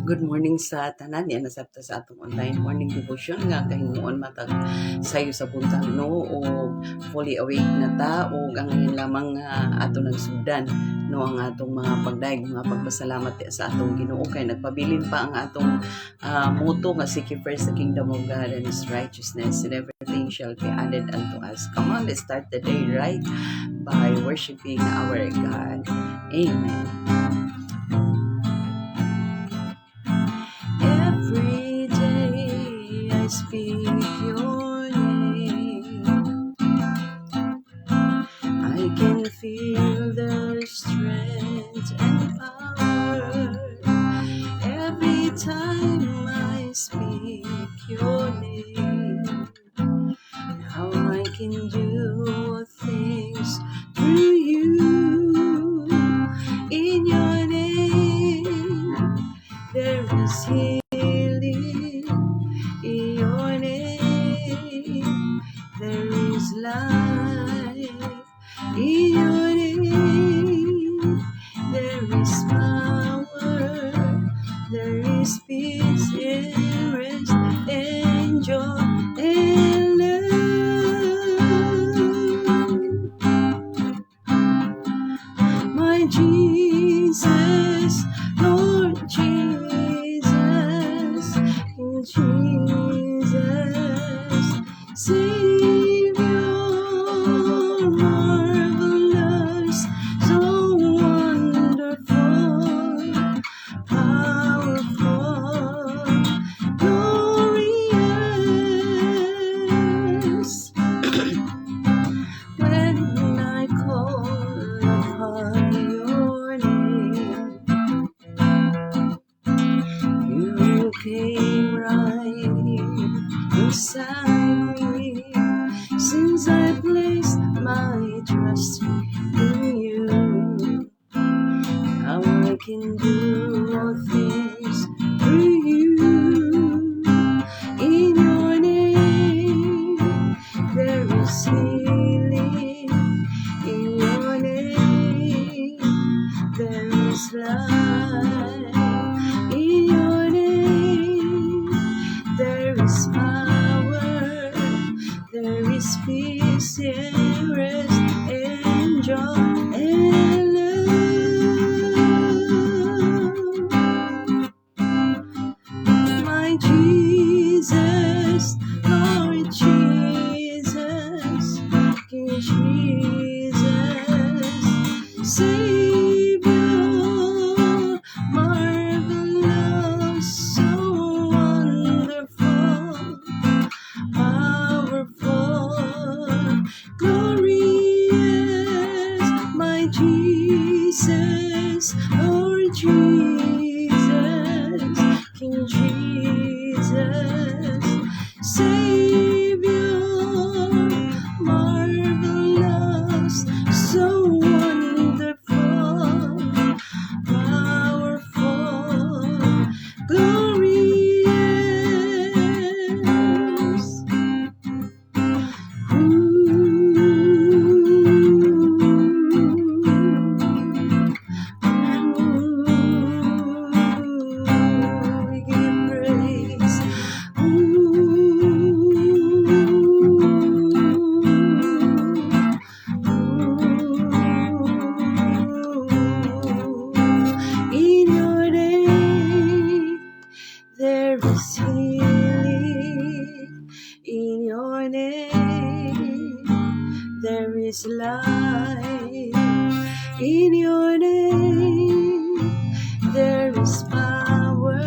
Good morning sa tanan yan nasabta sa atong online morning devotion nga kahimuon matag sayo sa buntag no o fully awake na ta o ang ngayon lamang ato nagsugdan no ang atong mga pagdaig mga pagpasalamat sa atong Ginoo kay nagpabilin pa ang atong motto nga seek ye first the kingdom of God and His righteousness and everything shall be added unto us. Come on, let's start the day right by worshiping our God. Amen. Every day I speak your name. I can feel the strength and power every time I speak your name. How I can do things through you in your name. There is healing in your name. There is life in your name. There is power. There is peace and rest and joy and love. My Jesus, Lord Jesus, Jesus, Savior, marvelous, so wonderful, powerful, glorious. When I call upon your name, you came right inside me. Since I placed my trust in you, now I can do all things through you. In your name, there is healing. In your name, there is life. In your name, there is power. There is peace and rest and joy and love. My Jesus, Lord Jesus, King Jesus, Savior, marvelous, so wonderful, powerful, glorious. My Jesus, Lord Jesus, King Jesus, Savior, marvelous, so wonderful, powerful, glorious. We give praise. In your name, there is healing. In your name, there is life. In your name, there is power.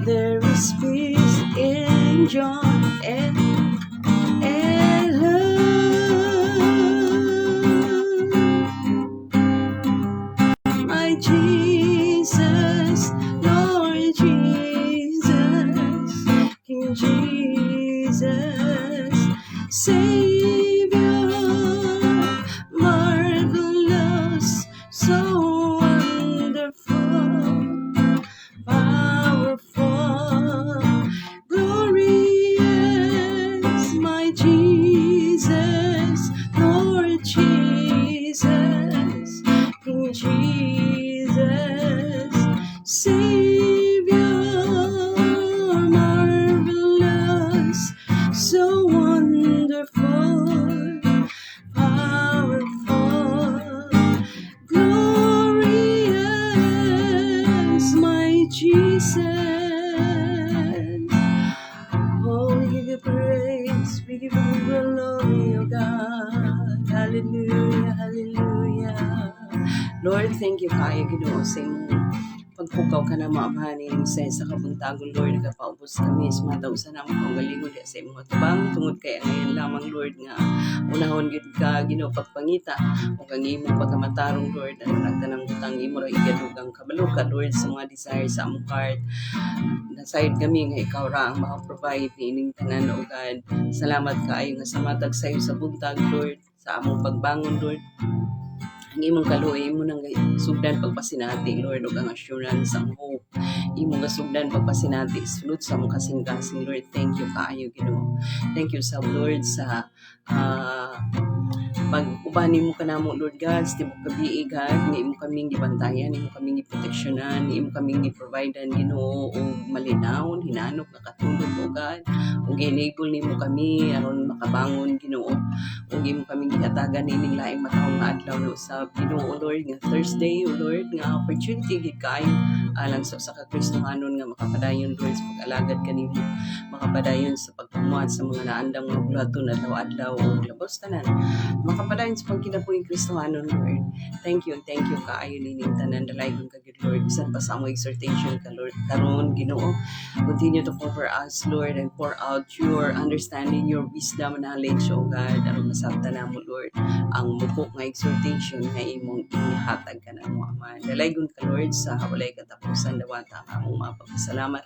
There is peace and joy and love. My Jesus, Lord Jesus, King Jesus, Savior, marvelous, so wonderful, powerful, glorious. me, Jesus. Oh, we give you praise, we give you glory, oh God. Hallelujah, hallelujah. Lord, thank you kayo Ginoo sa imong pagpukaw ka na maamhanin sa sa kabuntagon, Lord, nagapaubos kami sa mataw sa namang kaugalingon di sa imong atubang tungod kay ngayon lamang, Lord, nga unahon gid ka Ginoo pagpangita o kang imong pagkamatarong, Lord, ano nagtanang butang imo ra igadugang kabalo ka, Lord, sa mga desire sa among heart. Nasayod kami nga ikaw ra ang maka-provide ni ining tanan, O God. Salamat kaayo nga sa matag sayo sa buntag, Lord, sa among pagbangon, Lord. Ang imong kaluoy, imo nang sugdan pagpasinati, Lord, ug ang assurance, ang hope. Imo nga sugdan pagpasinati, sulod sa mong kasing-kasing, Lord. Thank you kaayo, Ginoo. Thank you sa Lord sa pag-ubani mo ka namo, Lord God, sa tibok gabi, God, ni imo kaming gibantayan, ni imo kaming giproteksyonan, ni imo kaming giprovidean, Ginoo, o malinawon, hinanok, nakatulog, O God, o gi-enable nimo kami aron makabangon, Ginoo, o imo kaming gihatagan ining laing matawong nga adlaw na usab, Ginoo, Lord, nga Thursday, O Lord, nga opportunity gid kaayo alang sa Kristohanon nga makapadayon, Lord, sa pag-alagad kanimo, makapadayon sa pagpamuhat sa mga naandang mga bulaton adlaw-adlaw o labos tanan, makapadayon sa pagkinabuhing Kristohanon, Lord. Thank you kaayo nining tanan dalaygon ka gid, Lord, bisan pa sa among exhortation ka, Lord, karon, Ginoo, continue to cover us, Lord, and pour out your understanding, your wisdom and knowledge, O God, aron masabtan namo, Lord, ang mupok nga exhortation nga imong ihatag ka na mo, Ama. Dalaygon ka, Lord, sa walay katapusan dawata ang among mga pagpasalamat,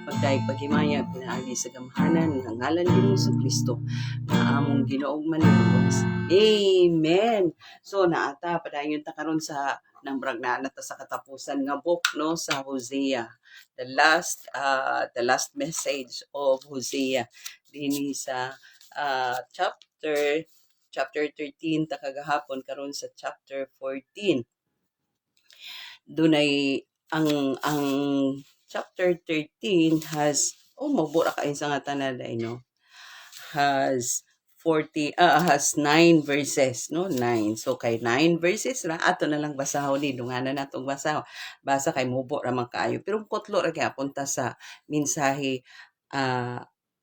pagdayeg paghimaya pinaagi sa gamhanan nga ngalan ni Jesucristo nga among Ginoong manluwas. Amen. So naata padayon ta karon sa nambrag na nata sa katapusan nga book, no, sa Hosea, the last message of Hosea dinhi sa chapter 13 ta kagahapon, karon sa chapter 14. Dunay ang chapter 13 has mabura ka sa nga tanan day, no, has 9 verses, no, 9. So kay 9 verses ra ato na lang basahon ni dunganan natong basa kay mubo ra man kaayo, pero kutlo ra gyapon ta sa mensahe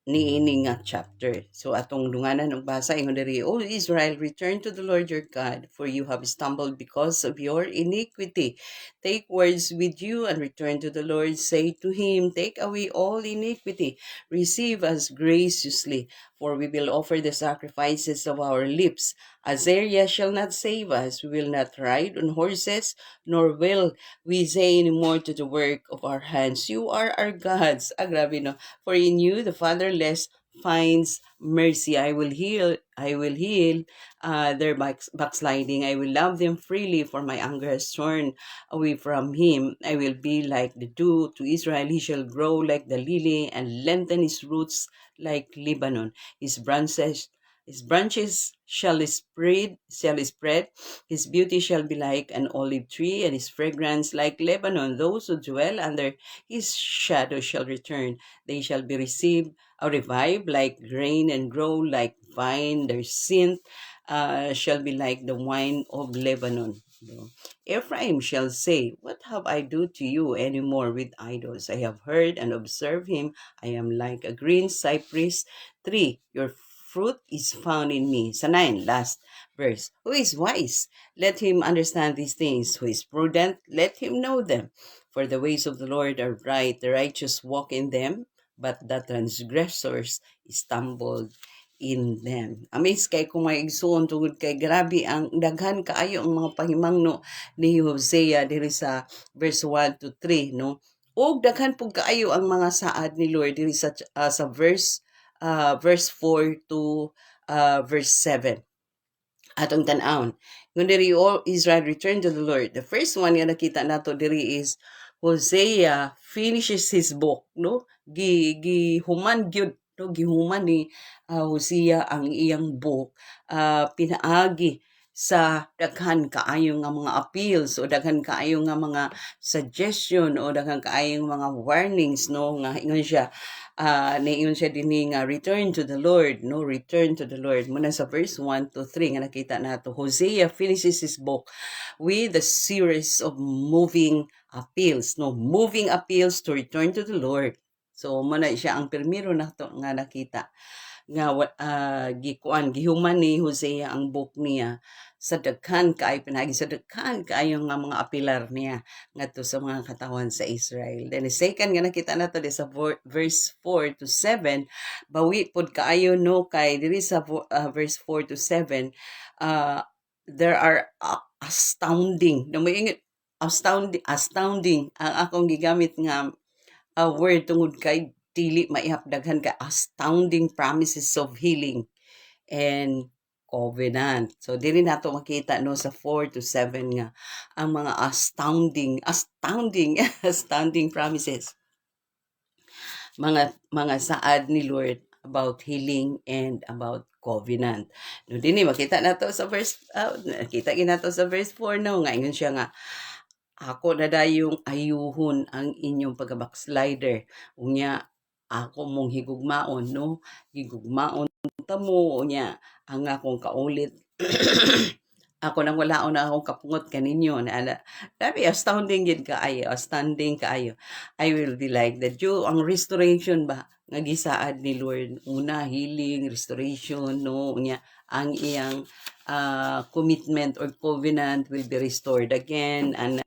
niini nga chapter. So atong dunganan og basa ingon diri, O Israel, return to the Lord your God, for you have stumbled because of your iniquity. Take words with you and return to the Lord. Say to him, take away all iniquity. Receive us graciously, for we will offer the sacrifices of our lips. Azariah shall not save us. We will not ride on horses, nor will we say any more to the work of our hands. You are our gods. Grabe, no? For in you the fatherless finds mercy. I will heal their backsliding. I will love them freely, for my anger has turned away from him. I will be like the dew to Israel. He shall grow like the lily and lengthen his roots like Lebanon. His branches shall spread. His beauty shall be like an olive tree, and his fragrance like Lebanon. Those who dwell under his shadow shall return. They shall be revived like grain and grow like vine. Their scent shall be like the wine of Lebanon. Ephraim shall say, what have I do to you any more with idols? I have heard and observed him. I am like a green cypress tree. Your fruit is found in me. Sa 9, last verse. Who is wise? Let him understand these things. Who is prudent? Let him know them. For the ways of the Lord are right. The righteous walk in them, but the transgressors stumbled in them. Amaze kay kung may igsoon tungod kay grabe ang daghan kaayo ang mga pahimangno ni Hosea diri sa verse 1 to 3, no. Og daghan pug kaayo ang mga saad ni Lord diri sa verse 4 to verse 7. Atong tan-awon. Kung diri, all Israel return to the Lord. The first one nga nakita nato diri is Hosea finishes his book, no. Gihuman gyud, no, gihuman ni Hosea ang iyang book, pinaagi sa daghan kaayo nga mga appeals o daghan kaayo nga mga suggestion o daghan kaayo nga mga warnings, no, nga ingon siya niingon siya dinhi nga return to the Lord, no, return to the Lord. Muna sa verse 1 to 3 nga nakita nato, Hosea finishes his book with a series of moving appeals, no, moving appeals to return to the Lord. So muna siya ang primero na to nga nakita nga gihuman ni Hosea ang book niya sa daghan kaayo pinagi sa daghan kaayo nga mga apilar niya ngadto sa mga katawan sa Israel. Then the second nga nakita nato di sa verse 4 to 7, bawi pod kaayo no kay diri sa verse 4 to 7 there are astounding no moingon astounding ang akong gigamit nga word tungod kay dili maihapdaghan ka astounding promises of healing and covenant. So dili nato makita no sa 4 to 7 nga ang mga astounding astounding promises, mga saad ni Lord about healing and about covenant. No dinhi makita nato sa verse kita ginato sa verse 4 no nga ingon siya nga ako na dayong ayuhon ang inyong pagka-backslider. Unya, ako mong higugmaon, no? Higugmaon tamo, unya, ang akong kaulit. Ako nang walaon na akong kapungot kaninyo. Dabi, astounding yun kaayo, astounding kaayo. I will be like the Jew. Ang restoration ba? Nga gisaad ni Lord. Una, healing, restoration, no? Unya, ang iyang commitment or covenant will be restored again, and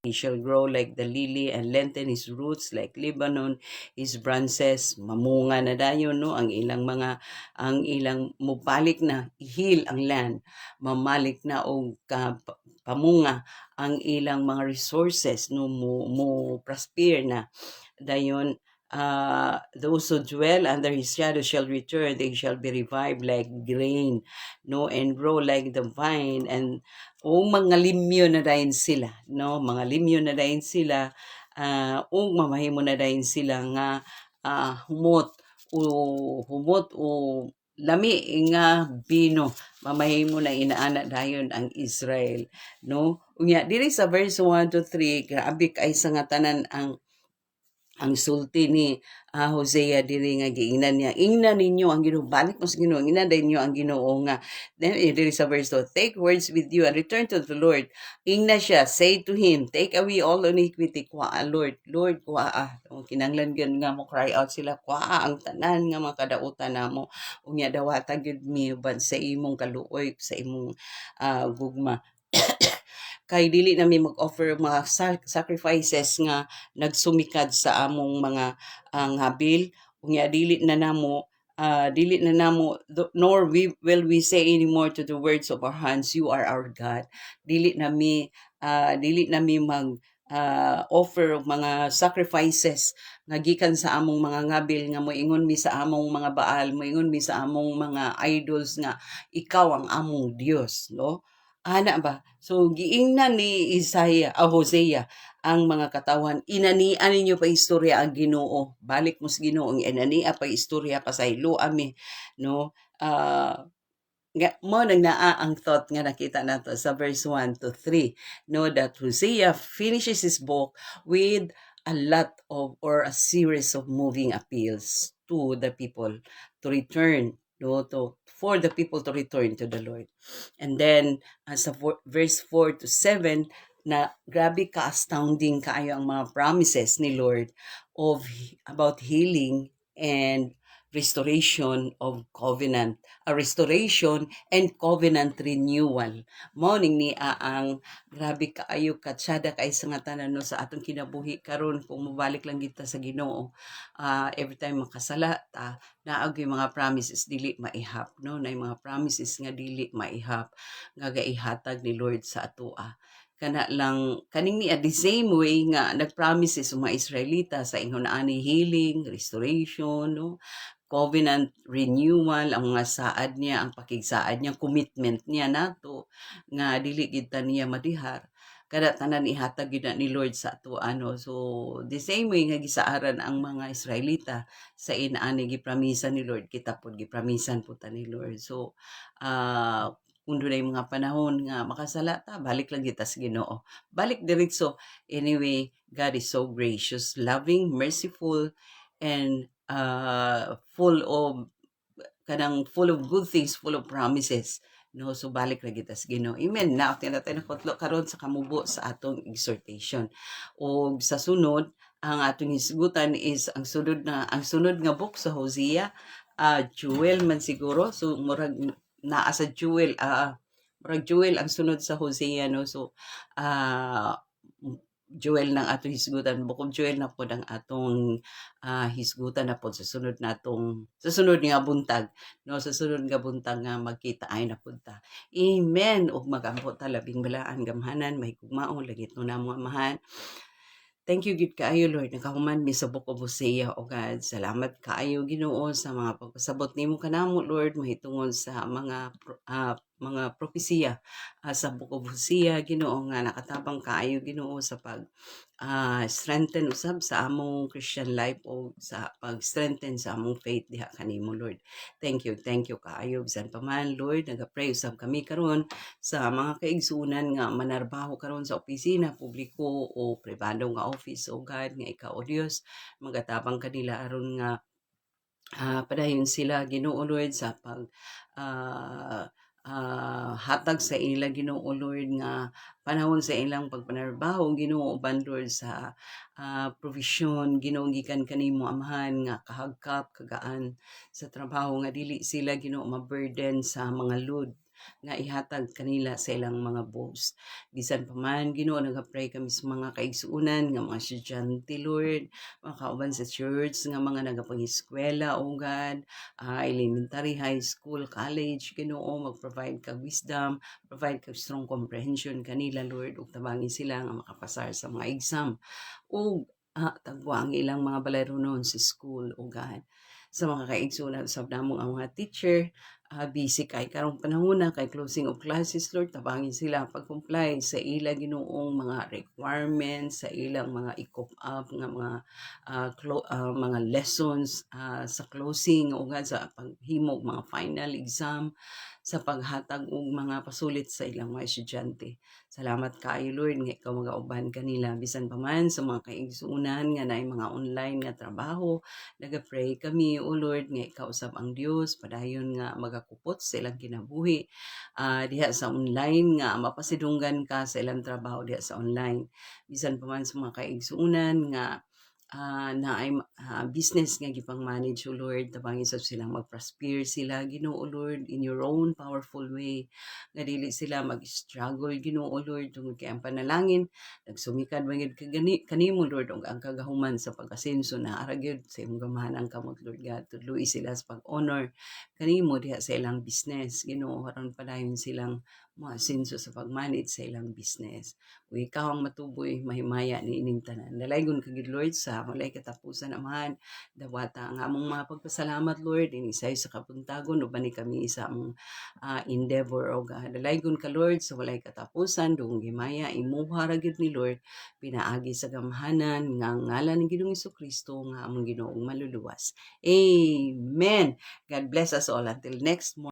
he shall grow like the lily and lengthen his roots like Lebanon, his branches mamunga na dayon no ang ilang mubalik na heal ang land, mamalik na og pamunga ang ilang mga resources no mo prosper na dayon. Those who dwell under his shadow shall return, they shall be revived like grain, no, and grow like the vine, and mga limyo na dahin sila, no, mga limyo na dahin sila, mamahimo na dahin sila nga humot o lami nga bino, mamahimo na inaana dayon ang Israel, no. Unya diri sa verse 1 to 3 grabe kay sa nga tanan ang sulti ni Hosea diri nga giingnan niya, ingnan ninyo ang Ginoo, balik mo sa Ginoo, ingnan ninyo ang Ginoo nga. Then diri sa verse 2, take words with you and return to the Lord. Ingna siya, say to him, take away all iniquity, kuha Lord, Lord kuha. Kinanglan gyud nga mo cry out sila, kuha ang tanan nga mga kadautan namo. Unya dawata gyud mi uban sa imong kaluoy, sa imong gugma. Kay dili na mi mag-offer mga sacrifices nga nagsumikad sa among mga habil, unya dili na namo nor will we say anymore to the words of our hands, you are our God. Dili na mi mag offer mga sacrifices nga gikan sa among mga ngabil nga moingon mi sa among mga baal, moingon mi sa among mga idols nga ikaw ang among Dios, no? Ana ba? So giingnan ni Hosea ang mga katawan, inanian ninyo pa istorya ang Ginoo. Balik mo sa Ginoo, inania pa istorya pasaylo ami, no? Mo nang naa ang thought nga nakita nato sa verse 1 to 3, no, that Hosea finishes his book with a lot of or a series of moving appeals to the people to return, no, for the people to return to the Lord. And then sa verse 4 to 7 na grabe ka astounding kaayo ang mga promises ni Lord about healing and restoration of covenant, a restoration and covenant renewal. Morning ni ang grabe kaayo katsada kay sa nga tanan no, sa atong kinabuhi karon kung mabalik lang kita sa Ginoo. Every time makasala naag yung mga promises dili maihap, no, na yung mga promises nga dili maihap nga gaihatag ni Lord sa atoa. Kana lang kaning ni the same way nga nagpromises sa mga Israelita sa ingon ani healing, restoration, no, covenant renewal, ang mga saad niya, ang pakigsaad niya, commitment niya nato nga dili gid ta niya madihar. Kada tanan ihatag gid ni Lord sa ato ano. So the same way nga gisaaran ang mga Israelita sa inaani gipramisa ni Lord, kita pod gipramisan po ta ni Lord. So kung dunay mga panahon nga makasala ta, balik lang kita sa Ginoo. Balik diretso. Anyway, God is so gracious, loving, merciful, and full of good things, full of promises. no, so balik ra kita sa Ginoo. Amen. Now tinatay na kutlo karon sa kamubo sa atong exhortation. O sa sunod, ang atong hisgutan is ang sunod nga book sa Hosea, Joel man siguro. So murag naa sa Joel, murag Joel ang sunod sa Hosea, no. So Joel ng atong hisgutan, bukod Joel na pod ang atong hisgutan na pod sa sunod nga buntag, no, sa sunod nga buntag nga magkita ay na pod ta. Amen. Ug magampo ta labing balaan gamhanan mahigugmaon lagi to namo amahan. Thank you gid kaayo Lord nakahuman mi sa Book of Hosea o God. Salamat kaayo Ginoo sa mga pagpasabot nimo kanamo Lord mahitungod sa mga propesiya sa Book of Hosea Ginoo nga nakatabang kaayo Ginoo sa pag strengthen usab sa among Christian life o sa pag-strengthen sa among faith diha kanimo Lord. Thank you kaayo bisan pa man Lord naga-pray usab kami karon sa mga kaigsunan nga manarbaho karon sa opisina, publiko o pribado nga office o God nga ikaw o Dios magatabang kanila aron nga padayon sila Ginoo Lord sa pag hatag sa ila Ginoo Lord nga panahon sa ilang pagpanarbaho Ginoo uban Lord sa provision Ginoo gikan kanimo amahan nga kahagkap kagaan sa trabaho nga dili sila Ginoo ma-burden sa mga load nga ihatag kanila sa ilang mga boss. Bisan pa man Ginoo naga-pray kami sa mga kaigsuonan nga mga estudyante Lord, mga kauban sa church nga mga nagapang-eskwela o God, elementary, high school, college Ginoo mag-provide kag wisdom, provide kag strong comprehension kanila Lord ug tabangin sila nga makapasar sa mga exam ug tagwa ang ilang mga balayronon sa school o God. Sa mga kaigsunan usab namong ang mga teacher busy kay karong panahon na kay closing of classes Lord tabangin sila pag-comply sa ila Ginoong mga requirements sa ilang mga i-cope up nga mga lessons sa closing o nga sa paghimog mga final exam sa paghatag og mga pasulit sa ilang mga estudyante. Salamat kaayo Lord nga ikaw magauban kanila bisan pa man sa mga kaigsuonan nga naay mga online nga trabaho. Naga-pray kami o Lord nga ikaw usab ang Dios padayon nga magakupot sa ilang kinabuhi diha sa online nga mapasidunggan ka sa ilang trabaho diha sa online. Bisan pa man sa mga kaigsuonan nga naay business nga gipang manage o Lord tabangin sa silang mag-prosper sila Ginoo Lord in your own powerful way nga dili sila mag-struggle Ginoo Lord tungod kay ang panalangin nagsumikad magid kanimo Lord ug ang kagahuman sa pag-asenso na ara gyud sa imong gamahan kamot Lord God tudloi sila sa pag-honor kanimo diha sa ilang business Ginoo aron padayon silang maasenso sa pag-manage sa ilang business. Ug ikaw ang matuboy mahimaya ni ining tanan. Dalaygon ka gid Lord sa walay katapusan amahan. Dawata ang among mga pagpasalamat Lord inisay sa kapuntagon uban ni kami sa among endeavor o dalaygon ka Lord sa walay katapusan dugong himaya imuha ra gyud ni Lord pinaagi sa gamhanan nga ngalan ni Ginoong Hesukristo nga among Ginoong maluluwas. Amen. God bless us all until next morning.